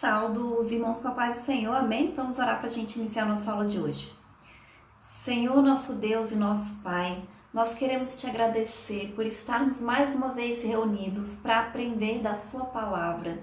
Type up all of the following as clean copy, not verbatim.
Saúdo os irmãos com a paz do Senhor, amém? Vamos orar para a gente iniciar a nossa aula de hoje. Senhor, nosso Deus e nosso Pai, nós queremos te agradecer por estarmos mais uma vez reunidos para aprender da sua palavra.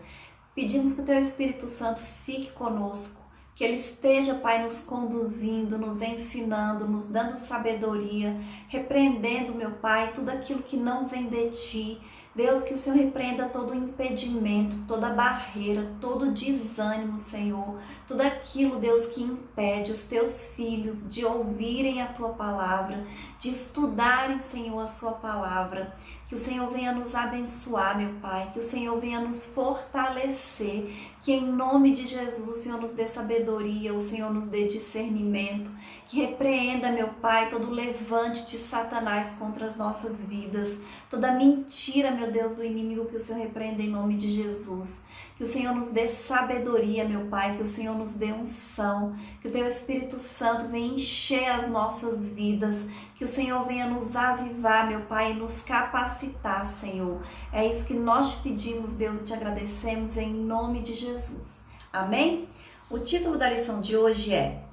Pedimos que o teu Espírito Santo fique conosco, que ele esteja, Pai, nos conduzindo, nos ensinando, nos dando sabedoria, repreendendo, meu Pai, tudo aquilo que não vem de ti. Deus, que o Senhor repreenda todo impedimento, toda barreira, todo desânimo, Senhor. Tudo aquilo, Deus, que impede os teus filhos de ouvirem a tua palavra, de estudarem, Senhor, a sua palavra. Que o Senhor venha nos abençoar, meu Pai, que o Senhor venha nos fortalecer, que em nome de Jesus o Senhor nos dê sabedoria, o Senhor nos dê discernimento, que repreenda, meu Pai, todo levante de Satanás contra as nossas vidas, toda mentira, meu Deus, do inimigo, que o Senhor repreenda em nome de Jesus. Que o Senhor nos dê sabedoria, meu Pai, que o Senhor nos dê unção, que o teu Espírito Santo venha encher as nossas vidas, que o Senhor venha nos avivar, meu Pai, e nos capacitar, Senhor. É isso que nós te pedimos, Deus, e te agradecemos em nome de Jesus. Amém? O título da lição de hoje é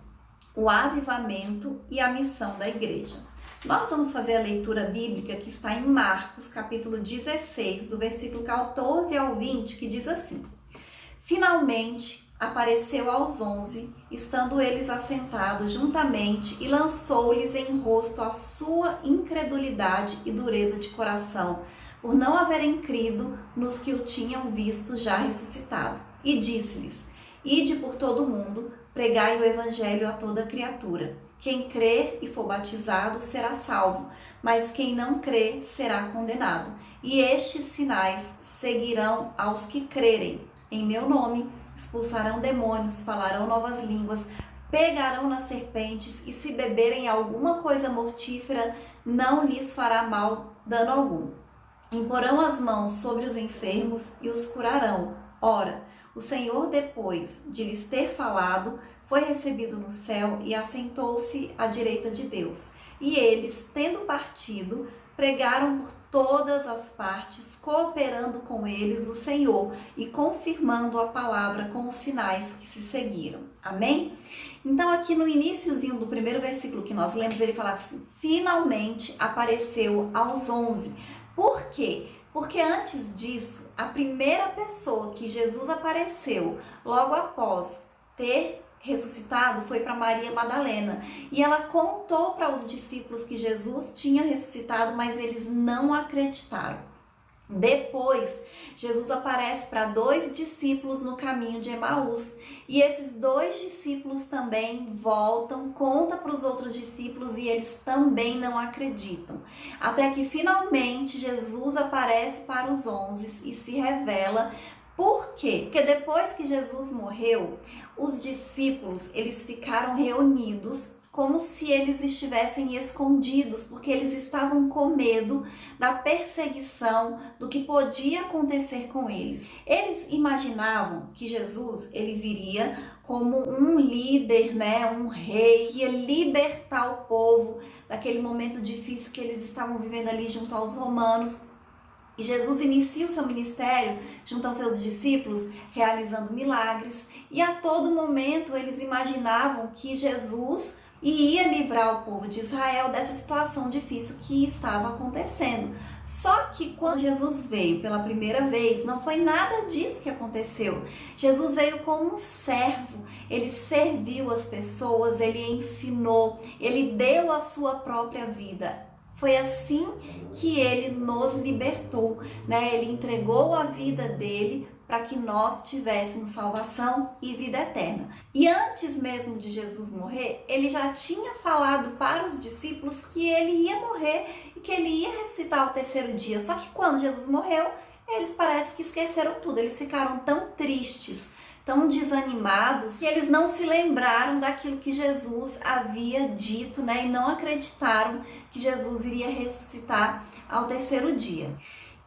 O Avivamento e a Missão da Igreja. Nós vamos fazer a leitura bíblica que está em Marcos, capítulo 16, do versículo 14 ao 20, que diz assim: Finalmente apareceu aos 11, estando eles assentados juntamente, e lançou-lhes em rosto a sua incredulidade e dureza de coração, por não haverem crido nos que o tinham visto já ressuscitado. E disse-lhes: Ide por todo o mundo, pregai o evangelho a toda criatura. Quem crer e for batizado será salvo, mas quem não crer será condenado. E estes sinais seguirão aos que crerem. Em meu nome expulsarão demônios, falarão novas línguas, pegarão nas serpentes, e se beberem alguma coisa mortífera, não lhes fará mal dano algum. Imporão as mãos sobre os enfermos e os curarão. Ora, o Senhor, depois de lhes ter falado, foi recebido no céu e assentou-se à direita de Deus. E eles, tendo partido, pregaram por todas as partes, cooperando com eles o Senhor e confirmando a palavra com os sinais que se seguiram. Amém? Então, aqui no iniciozinho do primeiro versículo que nós lemos, ele falava assim: finalmente apareceu aos 11. Por quê? Porque antes disso, a primeira pessoa que Jesus apareceu logo após ter ressuscitado foi para Maria Madalena, e ela contou para os discípulos que Jesus tinha ressuscitado, mas eles não acreditaram. Depois, Jesus aparece para 2 discípulos no caminho de Emaús, e esses 2 discípulos também voltam, conta para os outros discípulos, e eles também não acreditam. Até que finalmente Jesus aparece para os 11 e se revela. Por quê? Porque depois que Jesus morreu, os discípulos, eles ficaram reunidos como se eles estivessem escondidos, porque eles estavam com medo da perseguição, do que podia acontecer com eles. Eles imaginavam que Jesus, ele viria como um líder, um rei, que ia libertar o povo daquele momento difícil que eles estavam vivendo ali junto aos romanos. E Jesus inicia o seu ministério junto aos seus discípulos, realizando milagres. E a todo momento eles imaginavam que Jesus ia livrar o povo de Israel dessa situação difícil que estava acontecendo. Só que quando Jesus veio pela primeira vez, não foi nada disso que aconteceu. Jesus veio como um servo, ele serviu as pessoas, ele ensinou, ele deu a sua própria vida. Foi assim que ele nos libertou, Ele entregou a vida dele para que nós tivéssemos salvação e vida eterna. E antes mesmo de Jesus morrer, ele já tinha falado para os discípulos que ele ia morrer e que ele ia ressuscitar ao 3º dia. Só que quando Jesus morreu, eles parece que esqueceram tudo. Eles ficaram tão tristes, tão desanimados, que eles não se lembraram daquilo que Jesus havia dito, e não acreditaram que Jesus iria ressuscitar ao 3º dia.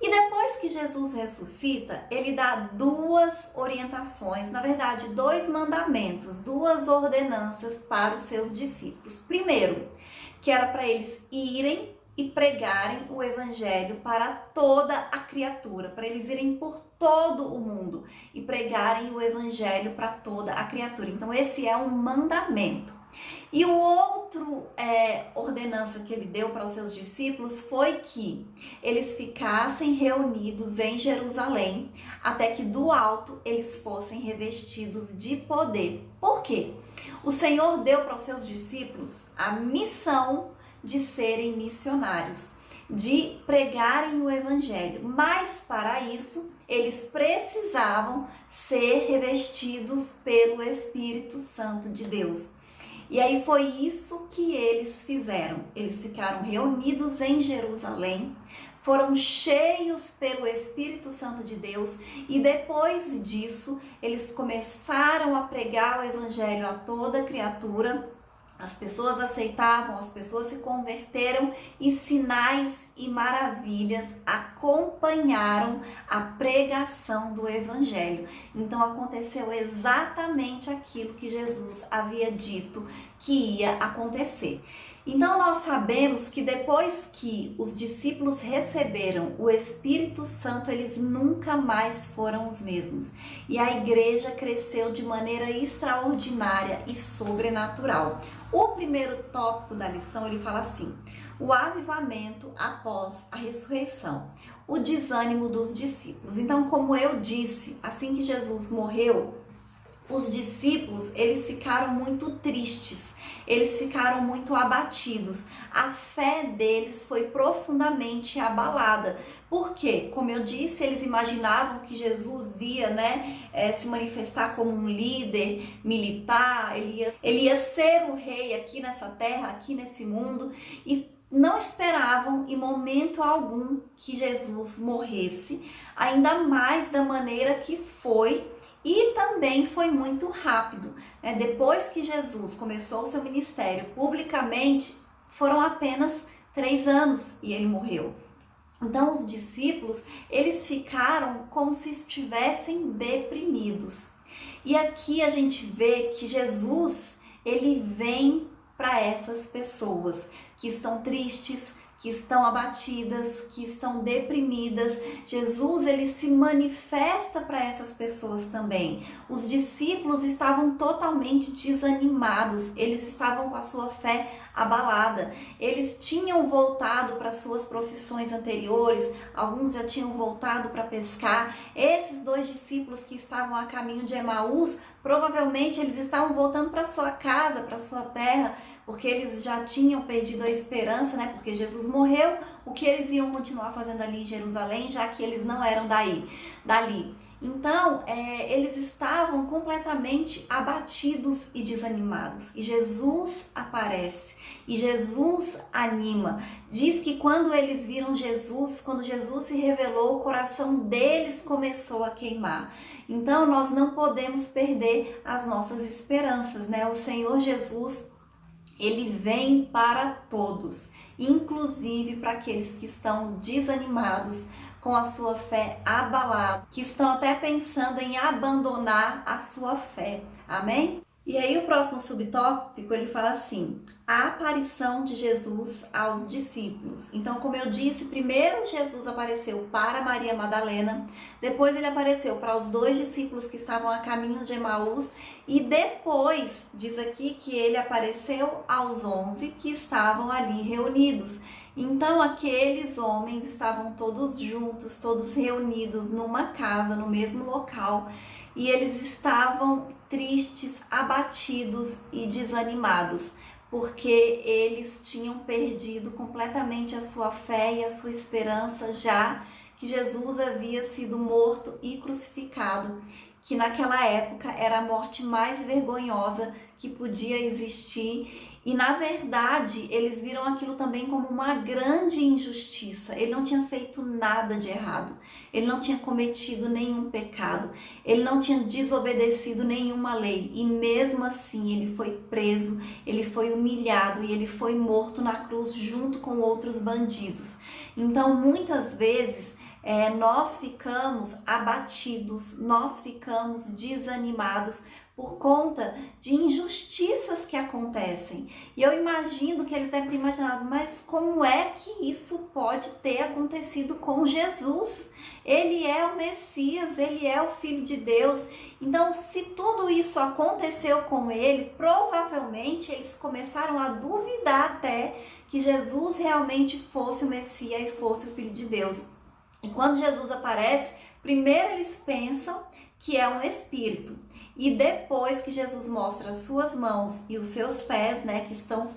E depois que Jesus ressuscita, ele dá 2 orientações, na verdade 2 mandamentos, 2 ordenanças para os seus discípulos. Primeiro, que era para eles irem e pregarem o evangelho para toda a criatura, para eles irem por todo o mundo e pregarem o evangelho para toda a criatura. Então esse é um mandamento. E o outro ordenança que ele deu para os seus discípulos foi que eles ficassem reunidos em Jerusalém até que do alto eles fossem revestidos de poder. Por quê? O Senhor deu para os seus discípulos a missão de serem missionários, de pregarem o evangelho, mas para isso eles precisavam ser revestidos pelo Espírito Santo de Deus. E aí foi isso que eles fizeram. Eles ficaram reunidos em Jerusalém, foram cheios pelo Espírito Santo de Deus e depois disso eles começaram a pregar o evangelho a toda criatura. As pessoas aceitavam, as pessoas se converteram e sinais e maravilhas acompanharam a pregação do evangelho. Então aconteceu exatamente aquilo que Jesus havia dito que ia acontecer. Então nós sabemos que depois que os discípulos receberam o Espírito Santo, eles nunca mais foram os mesmos. E a igreja cresceu de maneira extraordinária e sobrenatural. O primeiro tópico da lição, ele fala assim: o avivamento após a ressurreição, o desânimo dos discípulos. Então, como eu disse, assim que Jesus morreu, os discípulos, eles ficaram muito tristes. Eles ficaram muito abatidos. A fé deles foi profundamente abalada. Por quê? Como eu disse, eles imaginavam que Jesus ia, se manifestar como um líder militar, ele ia ser o rei aqui nessa terra, aqui nesse mundo, e não esperavam em momento algum que Jesus morresse, ainda mais da maneira que foi. E também foi muito rápido. Depois que Jesus começou o seu ministério publicamente, foram apenas 3 anos e ele morreu. Então os discípulos, eles ficaram como se estivessem deprimidos. E aqui a gente vê que Jesus, ele vem para essas pessoas que estão tristes, que estão abatidas, que estão deprimidas. Jesus, ele se manifesta para essas pessoas também. Os discípulos estavam totalmente desanimados, eles estavam com a sua fé abalada. Eles tinham voltado para suas profissões anteriores, alguns já tinham voltado para pescar. Esses 2 discípulos que estavam a caminho de Emaús, provavelmente eles estavam voltando para sua casa, para sua terra, porque eles já tinham perdido a esperança, porque Jesus morreu, o que eles iam continuar fazendo ali em Jerusalém, já que eles não eram dali. Então, eles estavam completamente abatidos e desanimados. E Jesus aparece, e Jesus anima. Diz que quando eles viram Jesus, quando Jesus se revelou, o coração deles começou a queimar. Então, nós não podemos perder as nossas esperanças, O Senhor Jesus, ele vem para todos, inclusive para aqueles que estão desanimados, com a sua fé abalada, que estão até pensando em abandonar a sua fé. Amém? E aí o próximo subtópico, ele fala assim: a aparição de Jesus aos discípulos. Então, como eu disse, primeiro Jesus apareceu para Maria Madalena, depois ele apareceu para os 2 discípulos que estavam a caminho de Emaús, e depois diz aqui que ele apareceu aos 11 que estavam ali reunidos. Então aqueles homens estavam todos juntos, todos reunidos numa casa, no mesmo local, e eles estavam tristes, abatidos e desanimados, porque eles tinham perdido completamente a sua fé e a sua esperança, já que Jesus havia sido morto e crucificado, que naquela época era a morte mais vergonhosa que podia existir. E na verdade, eles viram aquilo também como uma grande injustiça. Ele não tinha feito nada de errado. Ele não tinha cometido nenhum pecado. Ele não tinha desobedecido nenhuma lei. E mesmo assim, ele foi preso, ele foi humilhado e ele foi morto na cruz junto com outros bandidos. Então, muitas vezes, nós ficamos abatidos, nós ficamos desanimados por conta de injustiças que acontecem. E eu imagino que eles devem ter imaginado, mas como é que isso pode ter acontecido com Jesus? Ele é o Messias, ele é o Filho de Deus. Então, se tudo isso aconteceu com ele, provavelmente eles começaram a duvidar até que Jesus realmente fosse o Messias e fosse o Filho de Deus. E quando Jesus aparece, primeiro eles pensam que é um espírito. E depois que Jesus mostra as suas mãos e os seus pés, né, que estão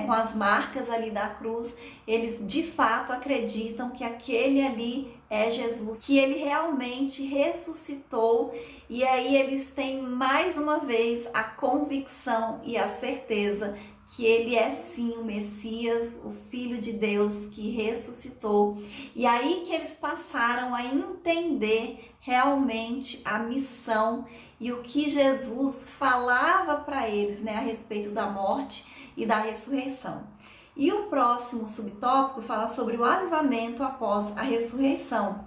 com as marcas ali da cruz, eles de fato acreditam que aquele ali é Jesus, que ele realmente ressuscitou. E aí eles têm mais uma vez a convicção e a certeza que ele é sim o Messias, o Filho de Deus que ressuscitou. E aí que eles passaram a entender realmente a missão e o que Jesus falava para eles, né, a respeito da morte e da ressurreição. E o próximo subtópico fala sobre o avivamento após a ressurreição.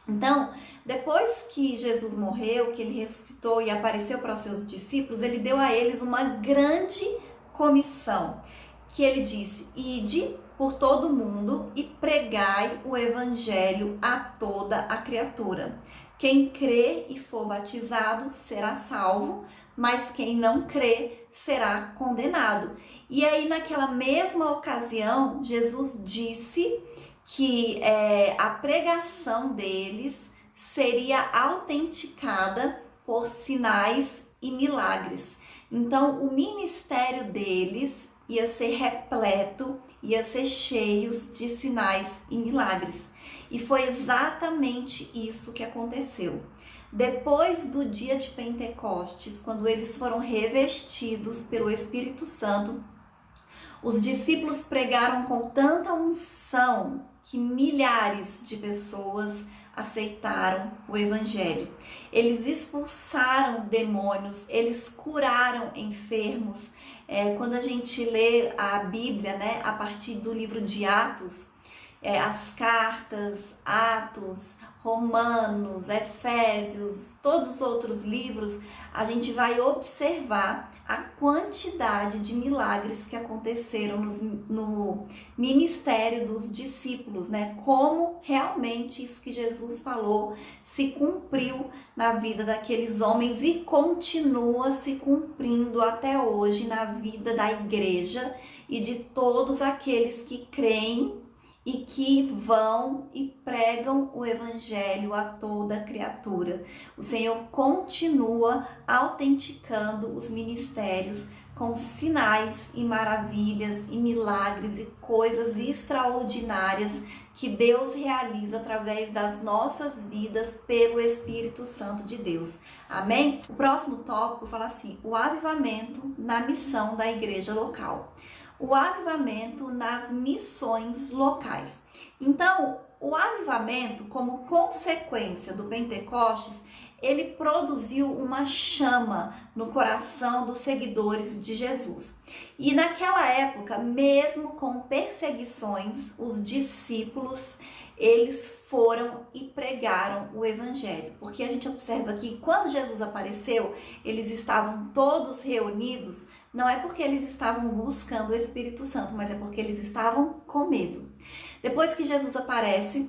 Então, depois que Jesus morreu, que ele ressuscitou e apareceu para os seus discípulos, ele deu a eles uma grande comissão, que ele disse: ide por todo mundo e pregai o evangelho a toda a criatura. Quem crê e for batizado será salvo, mas quem não crê será condenado. E aí, naquela mesma ocasião, Jesus disse que a pregação deles seria autenticada por sinais e milagres. Então, o ministério deles ia ser repleto, ia ser cheio de sinais e milagres. E foi exatamente isso que aconteceu. Depois do dia de Pentecostes, quando eles foram revestidos pelo Espírito Santo, os discípulos pregaram com tanta unção que milhares de pessoas aceitaram o evangelho. Eles expulsaram demônios, eles curaram enfermos. Quando a gente lê a Bíblia, né, a partir do livro de Atos, as cartas, Atos, Romanos, Efésios, todos os outros livros, a gente vai observar a quantidade de milagres que aconteceram no ministério dos discípulos, né? Como realmente isso que Jesus falou se cumpriu na vida daqueles homens e continua se cumprindo até hoje na vida da igreja e de todos aqueles que creem e que vão e pregam o evangelho a toda criatura. O Senhor continua autenticando os ministérios com sinais e maravilhas e milagres e coisas extraordinárias que Deus realiza através das nossas vidas pelo Espírito Santo de Deus. Amém? O próximo tópico fala assim: o avivamento na missão da igreja local. O avivamento nas missões locais. Então, o avivamento, como consequência do Pentecostes, ele produziu uma chama no coração dos seguidores de Jesus. E naquela época, mesmo com perseguições, os discípulos, eles foram e pregaram o evangelho. Porque a gente observa que quando Jesus apareceu, eles estavam todos reunidos. Não é porque eles estavam buscando o Espírito Santo, mas é porque eles estavam com medo. Depois que Jesus aparece,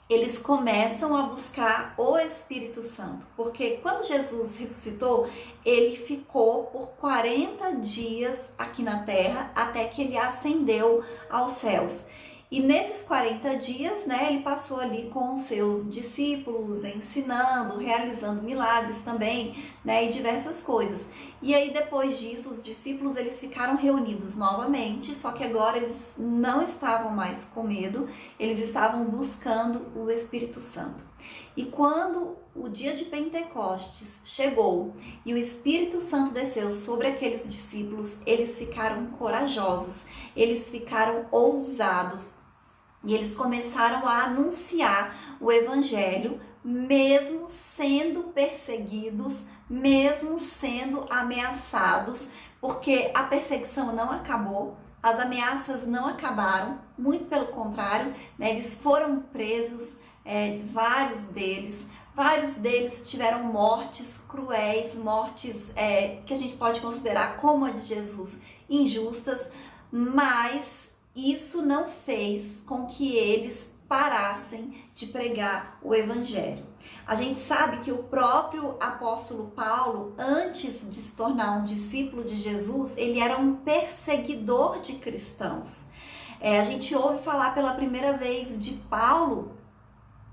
eles começam a buscar o Espírito Santo. Porque quando Jesus ressuscitou, ele ficou por 40 dias aqui na terra, até que ele ascendeu aos céus. E nesses 40 dias, né, ele passou ali com os seus discípulos, ensinando, realizando milagres também, né, e diversas coisas. E aí depois disso, os discípulos eles ficaram reunidos novamente, só que agora eles não estavam mais com medo, eles estavam buscando o Espírito Santo. E quando o dia de Pentecostes chegou e o Espírito Santo desceu sobre aqueles discípulos, eles ficaram corajosos, eles ficaram ousados. E eles começaram a anunciar o evangelho, mesmo sendo perseguidos, mesmo sendo ameaçados, porque a perseguição não acabou, as ameaças não acabaram, muito pelo contrário, né? Eles foram presos, Vários deles tiveram mortes cruéis, mortes que a gente pode considerar como a de Jesus injustas, mas isso não fez com que eles parassem de pregar o evangelho. A gente sabe que o próprio apóstolo Paulo, antes de se tornar um discípulo de Jesus, ele era um perseguidor de cristãos. A gente ouve falar pela primeira vez de Paulo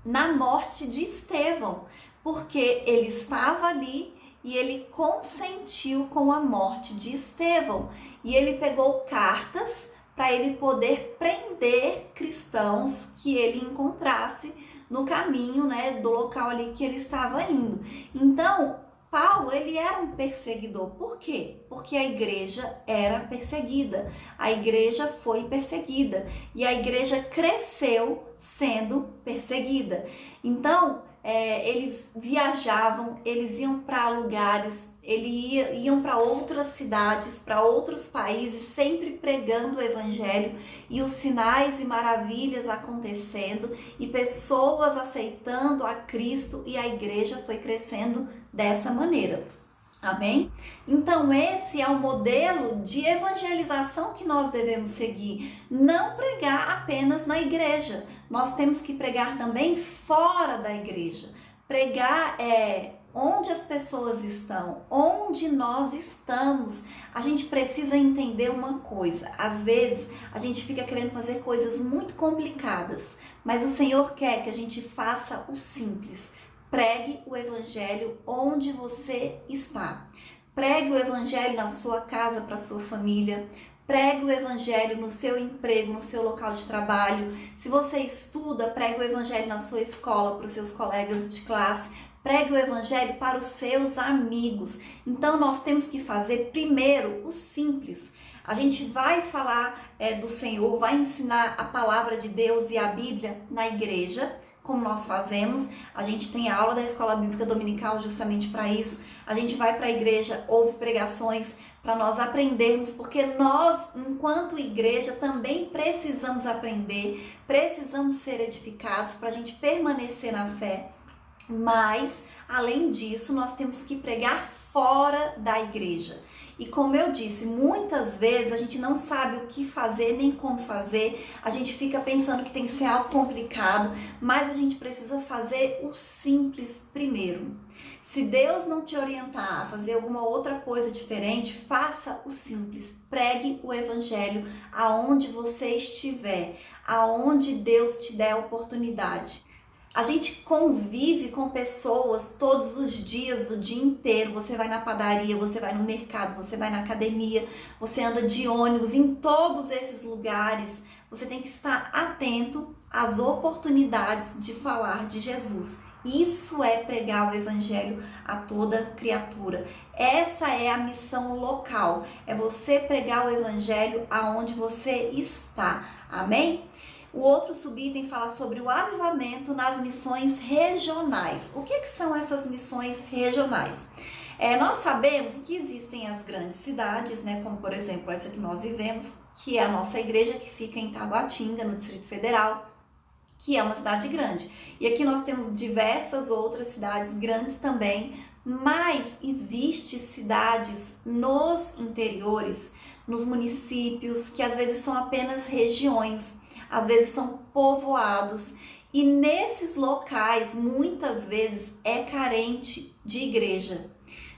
na morte de Estevão, porque ele estava ali e ele consentiu com a morte de Estevão. E ele pegou cartas para ele poder prender cristãos que ele encontrasse no caminho, né, do local ali que ele estava indo. Então, Paulo, ele era um perseguidor. Por quê? Porque a igreja era perseguida. A igreja foi perseguida. E a igreja cresceu sendo perseguida. Então, eles viajavam, eles iam para lugares, iam para outras cidades, para outros países, sempre pregando o evangelho e os sinais e maravilhas acontecendo e pessoas aceitando a Cristo, e a igreja foi crescendo dessa maneira. Amém? Então esse é o modelo de evangelização que nós devemos seguir. Não pregar apenas na igreja. Nós temos que pregar também fora da igreja. Pregar onde as pessoas estão, onde nós estamos. A gente precisa entender uma coisa. Às vezes a gente fica querendo fazer coisas muito complicadas, mas o Senhor quer que a gente faça o simples. Pregue o evangelho onde você está. Pregue o evangelho na sua casa, para sua família. Pregue o evangelho no seu emprego, no seu local de trabalho. Se você estuda, pregue o evangelho na sua escola, para os seus colegas de classe. Pregue o evangelho para os seus amigos. Então nós temos que fazer primeiro o simples. A gente vai falar do Senhor, vai ensinar a palavra de Deus e a Bíblia na igreja, como nós fazemos. A gente tem a aula da Escola Bíblica Dominical justamente para isso. A gente vai para a igreja, ouve pregações para nós aprendermos, porque nós, enquanto igreja, também precisamos aprender, precisamos ser edificados para a gente permanecer na fé. Mas, além disso, nós temos que pregar fora da igreja. E como eu disse, muitas vezes a gente não sabe o que fazer nem como fazer, a gente fica pensando que tem que ser algo complicado, mas a gente precisa fazer o simples primeiro. Se Deus não te orientar a fazer alguma outra coisa diferente, faça o simples. Pregue o evangelho aonde você estiver, aonde Deus te der a oportunidade. A gente convive com pessoas todos os dias, o dia inteiro. Você vai na padaria, você vai no mercado, você vai na academia, você anda de ônibus. Em todos esses lugares, você tem que estar atento às oportunidades de falar de Jesus. Isso é pregar o evangelho a toda criatura. Essa é a missão local. É você pregar o evangelho aonde você está. Amém? O outro subitem fala sobre o avivamento nas missões regionais. O que são essas missões regionais? Nós sabemos que existem as grandes cidades, né, como por exemplo essa que nós vivemos, que é a nossa igreja, que fica em Taguatinga, no Distrito Federal, que é uma cidade grande. E aqui nós temos diversas outras cidades grandes também, mas existem cidades nos interiores, nos municípios, que às vezes são apenas regiões, às vezes são povoados, e nesses locais muitas vezes é carente de igreja.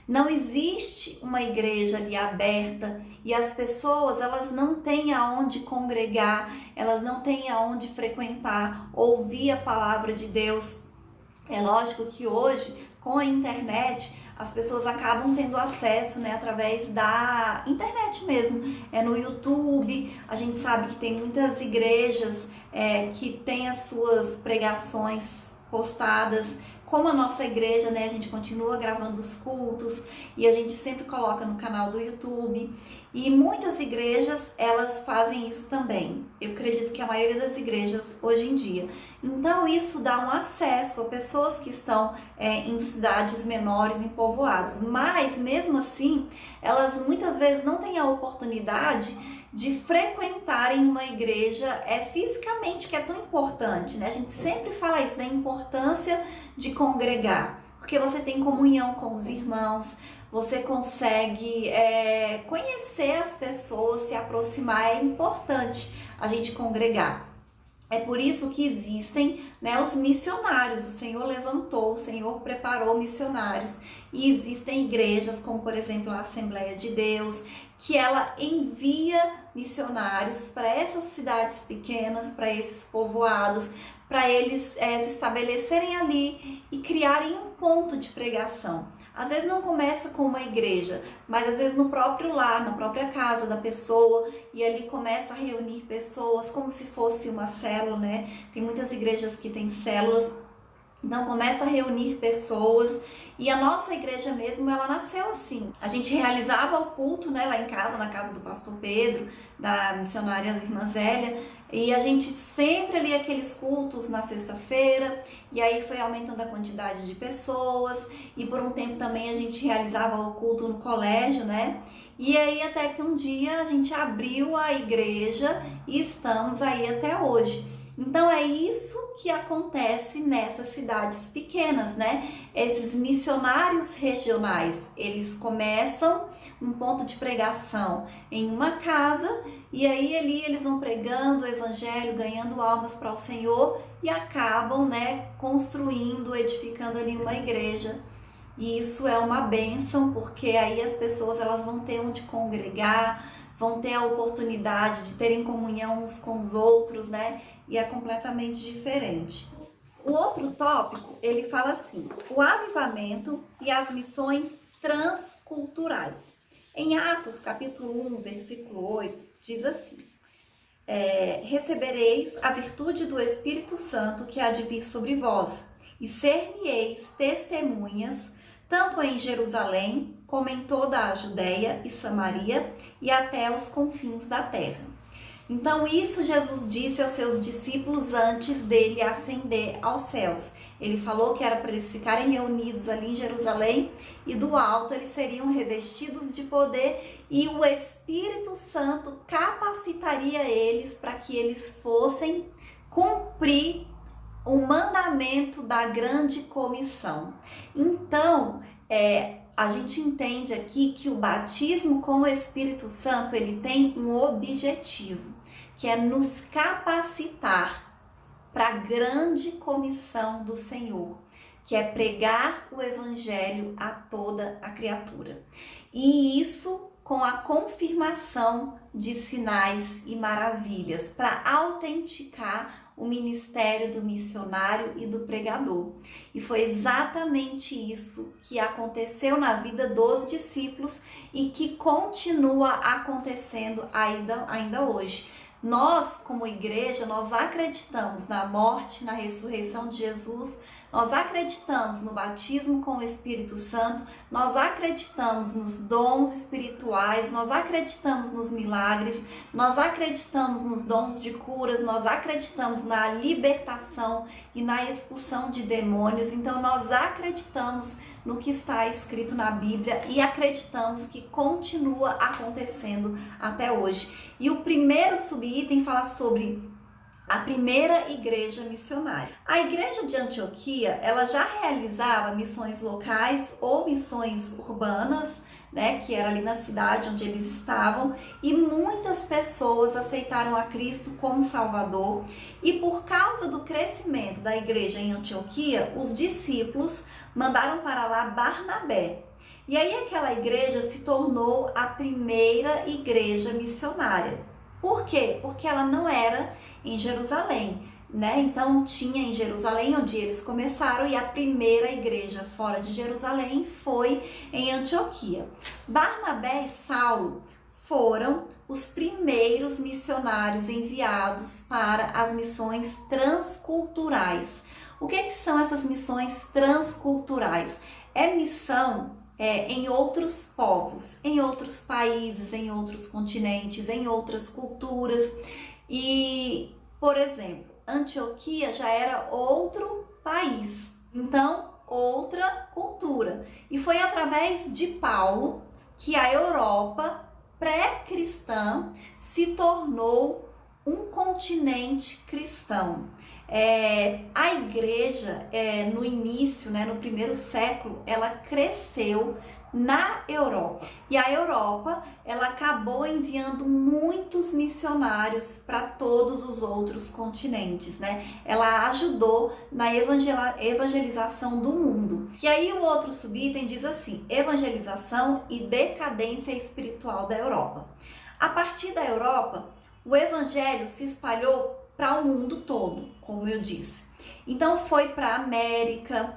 Não existe uma igreja ali aberta e as pessoas, elas não têm aonde congregar, elas não têm aonde frequentar, ouvir a palavra de Deus. É lógico que hoje, com a internet, as pessoas acabam tendo acesso, né, através da internet mesmo. No YouTube, a gente sabe que tem muitas igrejas que têm as suas pregações postadas. Como a nossa igreja, né, a gente continua gravando os cultos e a gente sempre coloca no canal do YouTube. E muitas igrejas, elas fazem isso também. Eu acredito que a maioria das igrejas hoje em dia. Então isso dá um acesso a pessoas que estão em cidades menores, em povoados. Mas mesmo assim, elas muitas vezes não têm a oportunidade de frequentarem uma igreja fisicamente, que é tão importante, né? A gente sempre fala isso, da importância de congregar, porque você tem comunhão com os irmãos, você consegue conhecer as pessoas, se aproximar. É importante a gente congregar. É por isso que existem, né, os missionários. O Senhor levantou, o Senhor preparou missionários. E existem igrejas, como por exemplo a Assembleia de Deus, que ela envia missionários para essas cidades pequenas, para esses povoados, para eles se estabelecerem ali e criarem um ponto de pregação. Às vezes não começa com uma igreja, mas às vezes no próprio lar, na própria casa da pessoa, e ali começa a reunir pessoas como se fosse uma célula, né? Tem muitas igrejas que têm células, então começa a reunir pessoas. E a nossa igreja mesmo, ela nasceu assim. A gente realizava o culto, né, lá em casa, na casa do pastor Pedro, da missionária irmã Zélia, e a gente sempre ali aqueles cultos na sexta-feira, e aí foi aumentando a quantidade de pessoas, e por um tempo também a gente realizava o culto no colégio, né? E aí até que um dia a gente abriu a igreja e estamos aí até hoje. Então é isso que acontece nessas cidades pequenas, né? Esses missionários regionais, eles começam um ponto de pregação em uma casa, e aí ali eles vão pregando o evangelho, ganhando almas para o Senhor, e acabam, né, construindo, edificando ali uma igreja. E isso é uma bênção, porque aí as pessoas elas vão ter onde congregar, vão ter a oportunidade de terem comunhão uns com os outros, né? E é completamente diferente. O outro tópico, ele fala assim: o avivamento e as missões transculturais. Em Atos, capítulo 1, versículo 8, diz assim: recebereis a virtude do Espírito Santo que há de vir sobre vós, e ser-me-eis testemunhas, tanto em Jerusalém, como em toda a Judéia e Samaria, e até os confins da terra. Então isso Jesus disse aos seus discípulos antes dele ascender aos céus. Ele falou que era para eles ficarem reunidos ali em Jerusalém, e do alto eles seriam revestidos de poder, e o Espírito Santo capacitaria eles para que eles fossem cumprir o mandamento da grande comissão. Então, a gente entende aqui que o batismo com o Espírito Santo, ele tem um objetivo, que é nos capacitar para a grande comissão do Senhor, que é pregar o evangelho a toda a criatura. E isso com a confirmação de sinais e maravilhas, para autenticar o ministério do missionário e do pregador. E foi exatamente isso que aconteceu na vida dos discípulos e que continua acontecendo ainda hoje. Nós, como igreja, nós acreditamos na morte, na ressurreição de Jesus, nós acreditamos no batismo com o Espírito Santo, nós acreditamos nos dons espirituais, nós acreditamos nos milagres, nós acreditamos nos dons de curas, nós acreditamos na libertação e na expulsão de demônios. Então nós acreditamos no que está escrito na Bíblia e acreditamos que continua acontecendo até hoje. E o primeiro subitem fala sobre a primeira igreja missionária. A igreja de Antioquia, ela já realizava missões locais ou missões urbanas, né, que era ali na cidade onde eles estavam, e muitas pessoas aceitaram a Cristo como Salvador. E por causa do crescimento da igreja em Antioquia, os discípulos mandaram para lá Barnabé. E aí aquela igreja se tornou a primeira igreja missionária. Por quê? Porque ela não era em Jerusalém, né? Então tinha em Jerusalém onde eles começaram, e a primeira igreja fora de Jerusalém foi em Antioquia. Barnabé e Saulo foram os primeiros missionários enviados para as missões transculturais. O que são essas missões transculturais? É missão em outros povos, em outros países, em outros continentes, em outras culturas. E, por exemplo, Antioquia já era outro país, então outra cultura. E foi através de Paulo que a Europa pré-cristã se tornou um continente cristão. A igreja, no início, no primeiro século, ela cresceu na Europa. E a Europa, ela acabou enviando muitos missionários para todos os outros continentes, Ela ajudou na evangelização do mundo. E aí o outro subitem diz assim: evangelização e decadência espiritual da Europa. A partir da Europa, o evangelho se espalhou para o mundo todo, como eu disse. Então foi para a América,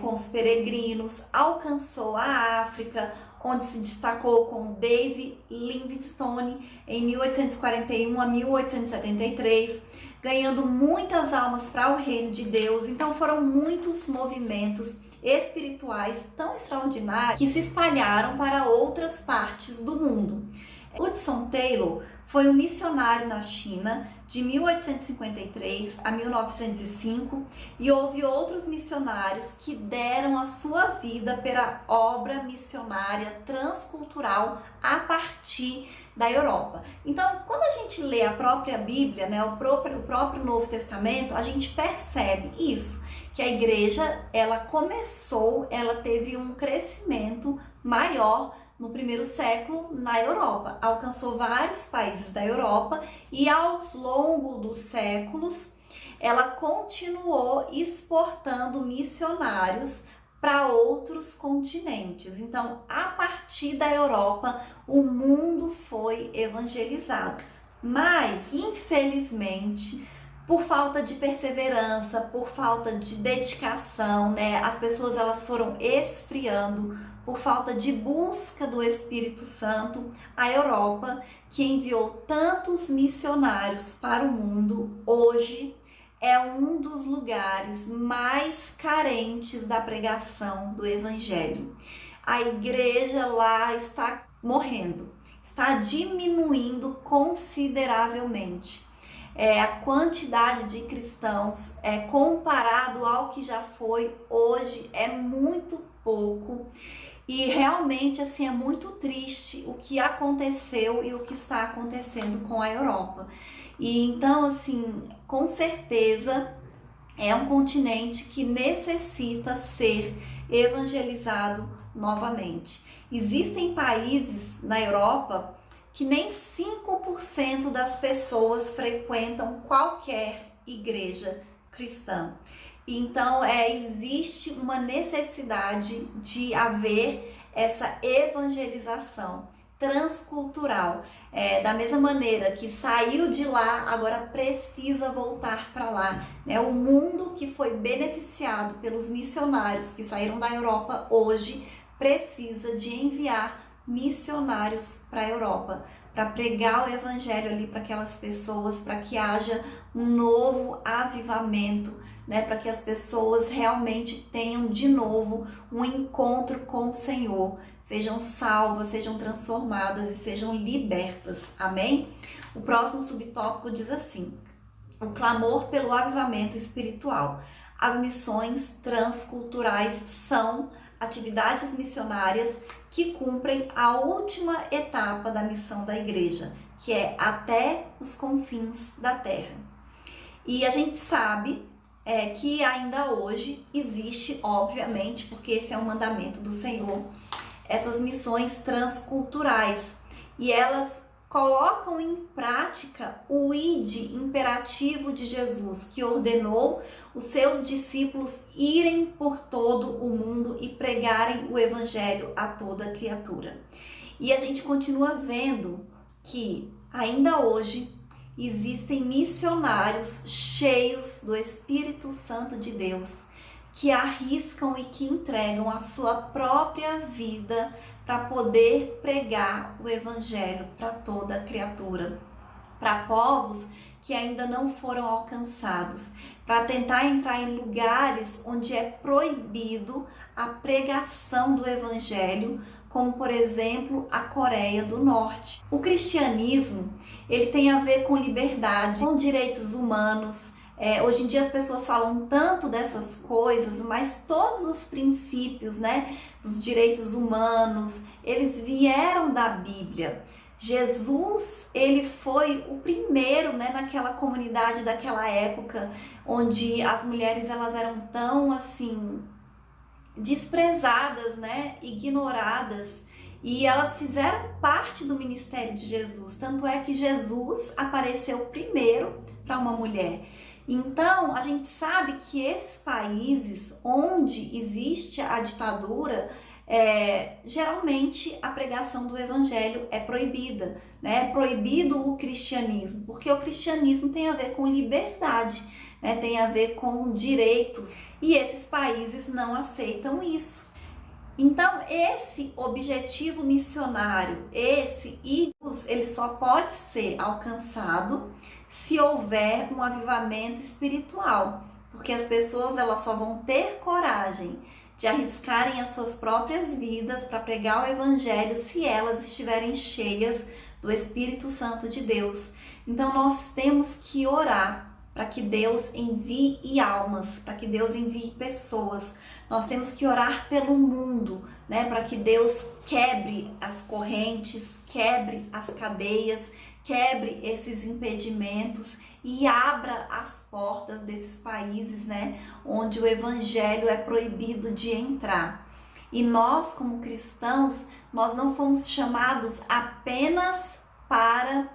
com os peregrinos, alcançou a África, onde se destacou com David Livingstone em 1841 a 1873, ganhando muitas almas para o reino de Deus. Então foram muitos movimentos espirituais tão extraordinários que se espalharam para outras partes do mundo. Hudson Taylor foi um missionário na China de 1853 a 1905 e houve outros missionários que deram a sua vida pela obra missionária transcultural a partir da Europa. Então, quando a gente lê a própria Bíblia, o próprio Novo Testamento, a gente percebe isso, que a igreja, ela teve um crescimento maior no primeiro século na Europa, alcançou vários países da Europa e ao longo dos séculos ela continuou exportando missionários para outros continentes. Então, a partir da Europa, o mundo foi evangelizado. Mas, infelizmente, por falta de perseverança, por falta de dedicação, as pessoas elas foram esfriando, por falta de busca do Espírito Santo, a Europa, que enviou tantos missionários para o mundo, hoje é um dos lugares mais carentes da pregação do Evangelho. A igreja lá está morrendo, está diminuindo consideravelmente. A quantidade de cristãos, comparado ao que já foi, hoje é muito pouco. E realmente, assim, é muito triste o que aconteceu e o que está acontecendo com a Europa. E então, assim, com certeza é um continente que necessita ser evangelizado novamente. Existem países na Europa que nem 5% das pessoas frequentam qualquer igreja cristã. Então, existe uma necessidade de haver essa evangelização transcultural. Da mesma maneira que saiu de lá, agora precisa voltar para lá. O mundo que foi beneficiado pelos missionários que saíram da Europa hoje precisa de enviar missionários para a Europa, para pregar o evangelho ali para aquelas pessoas, para que haja um novo avivamento, para que as pessoas realmente tenham de novo um encontro com o Senhor, sejam salvas, sejam transformadas e sejam libertas. Amém? O próximo subtópico diz assim: o clamor pelo avivamento espiritual. As missões transculturais são atividades missionárias que cumprem a última etapa da missão da igreja, que é até os confins da terra. E a gente sabe que ainda hoje existe, obviamente, porque esse é um mandamento do Senhor, essas missões transculturais, e elas colocam em prática o ide imperativo de Jesus, que ordenou os seus discípulos irem por todo o mundo e pregarem o evangelho a toda criatura. E a gente continua vendo que ainda hoje existem missionários cheios do Espírito Santo de Deus que arriscam e que entregam a sua própria vida para poder pregar o evangelho para toda criatura, para povos que ainda não foram alcançados, para tentar entrar em lugares onde é proibido a pregação do evangelho, como por exemplo a Coreia do Norte. O cristianismo, ele tem a ver com liberdade, com direitos humanos. Hoje em dia as pessoas falam tanto dessas coisas, mas todos os princípios, dos direitos humanos, eles vieram da Bíblia. Jesus, ele foi o primeiro, né, naquela comunidade daquela época, onde as mulheres elas eram tão assim desprezadas, né, ignoradas, e elas fizeram parte do ministério de Jesus. Tanto é que Jesus apareceu primeiro para uma mulher. Então, a gente sabe que esses países onde existe a ditadura, geralmente a pregação do evangelho é proibida, né? É proibido o cristianismo, porque o cristianismo tem a ver com liberdade, né? Tem a ver com direitos, e esses países não aceitam isso. Então, esse objetivo missionário, esse idus, ele só pode ser alcançado se houver um avivamento espiritual, porque as pessoas elas só vão ter coragem de arriscarem as suas próprias vidas para pregar o evangelho se elas estiverem cheias do Espírito Santo de Deus. Então nós temos que orar para que Deus envie almas, para que Deus envie pessoas. Nós temos que orar pelo mundo, né, para que Deus quebre as correntes, quebre as cadeias, quebre esses impedimentos e abra as portas desses países, né, onde o evangelho é proibido de entrar. E nós, como cristãos, nós não fomos chamados apenas para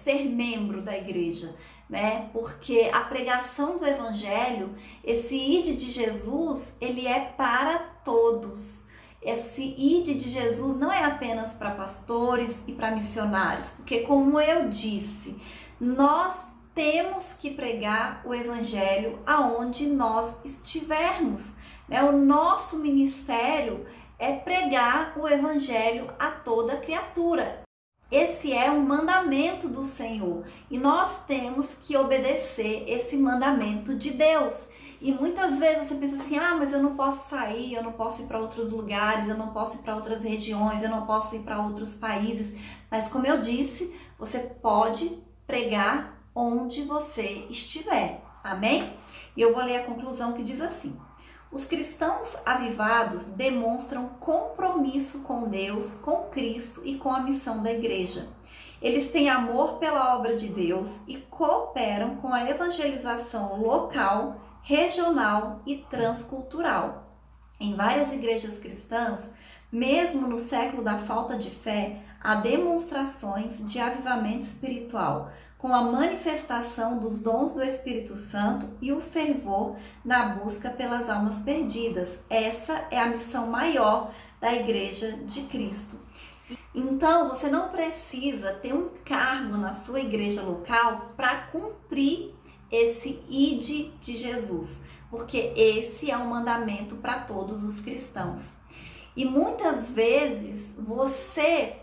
ser membro da igreja, né? Porque a pregação do evangelho, esse ide de Jesus, ele é para todos. Esse ide de Jesus não é apenas para pastores e para missionários, porque como eu disse, nós temos que pregar o evangelho aonde nós estivermos, né? O nosso ministério é pregar o evangelho a toda criatura. Esse é um mandamento do Senhor e nós temos que obedecer esse mandamento de Deus. E muitas vezes você pensa assim, mas eu não posso sair, eu não posso ir para outros lugares, eu não posso ir para outras regiões, eu não posso ir para outros países. Mas como eu disse, você pode pregar onde você estiver, amém? E eu vou ler a conclusão que diz assim: os cristãos avivados demonstram compromisso com Deus, com Cristo e com a missão da igreja. Eles têm amor pela obra de Deus e cooperam com a evangelização local, regional e transcultural. Em várias igrejas cristãs, mesmo no século da falta de fé, há demonstrações de avivamento espiritual, com a manifestação dos dons do Espírito Santo e o fervor na busca pelas almas perdidas. Essa é a missão maior da Igreja de Cristo. Então, você não precisa ter um cargo na sua igreja local para cumprir esse ide de Jesus, porque esse é um mandamento para todos os cristãos. E muitas vezes você,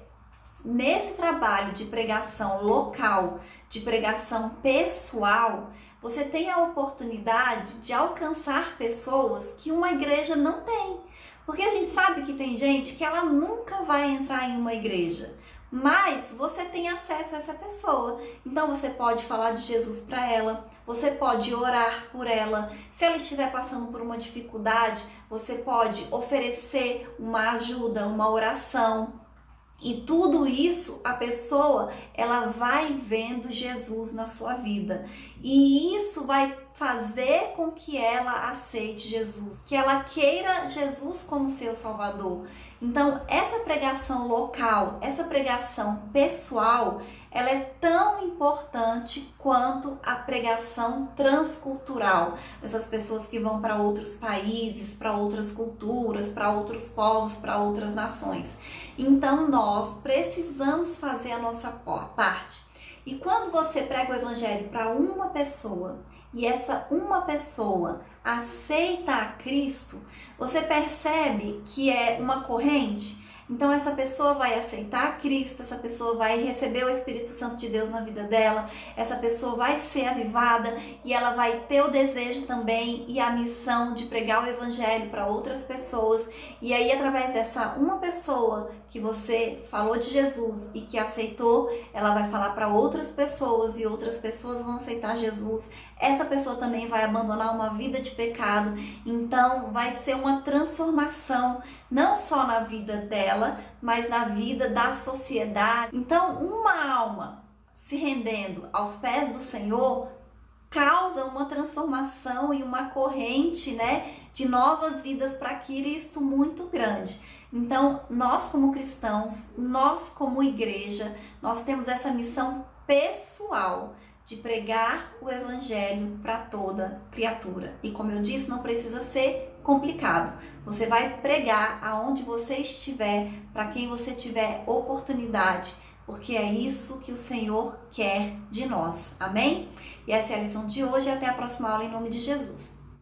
nesse trabalho de pregação local, de pregação pessoal, você tem a oportunidade de alcançar pessoas que uma igreja não tem. Porque a gente sabe que tem gente que ela nunca vai entrar em uma igreja, mas você tem acesso a essa pessoa. Então você pode falar de Jesus para ela, você pode orar por ela. Se ela estiver passando por uma dificuldade, você pode oferecer uma ajuda, uma oração. E tudo isso, a pessoa, ela vai vendo Jesus na sua vida. E isso vai fazer com que ela aceite Jesus, que ela queira Jesus como seu Salvador. Então, essa pregação local, essa pregação pessoal, ela é tão importante quanto a pregação transcultural. Essas pessoas que vão para outros países, para outras culturas, para outros povos, para outras nações. Então, nós precisamos fazer a nossa parte. E quando você prega o evangelho para uma pessoa e essa uma pessoa aceita a Cristo, você percebe que é uma corrente? Então essa pessoa vai aceitar a Cristo, essa pessoa vai receber o Espírito Santo de Deus na vida dela, essa pessoa vai ser avivada e ela vai ter o desejo também e a missão de pregar o evangelho para outras pessoas. E aí, através dessa uma pessoa que você falou de Jesus e que aceitou, ela vai falar para outras pessoas e outras pessoas vão aceitar Jesus. essa pessoa também vai abandonar uma vida de pecado. Então vai ser uma transformação, não só na vida dela, mas na vida da sociedade. Então, uma alma se rendendo aos pés do Senhor causa uma transformação e uma corrente, né, de novas vidas para Cristo muito grande. Então, nós como cristãos, nós como igreja, nós temos essa missão pessoal de pregar o evangelho para toda criatura. E como eu disse, não precisa ser complicado. Você vai pregar aonde você estiver, para quem você tiver oportunidade, porque é isso que o Senhor quer de nós. Amém? E essa é a lição de hoje e até a próxima aula em nome de Jesus.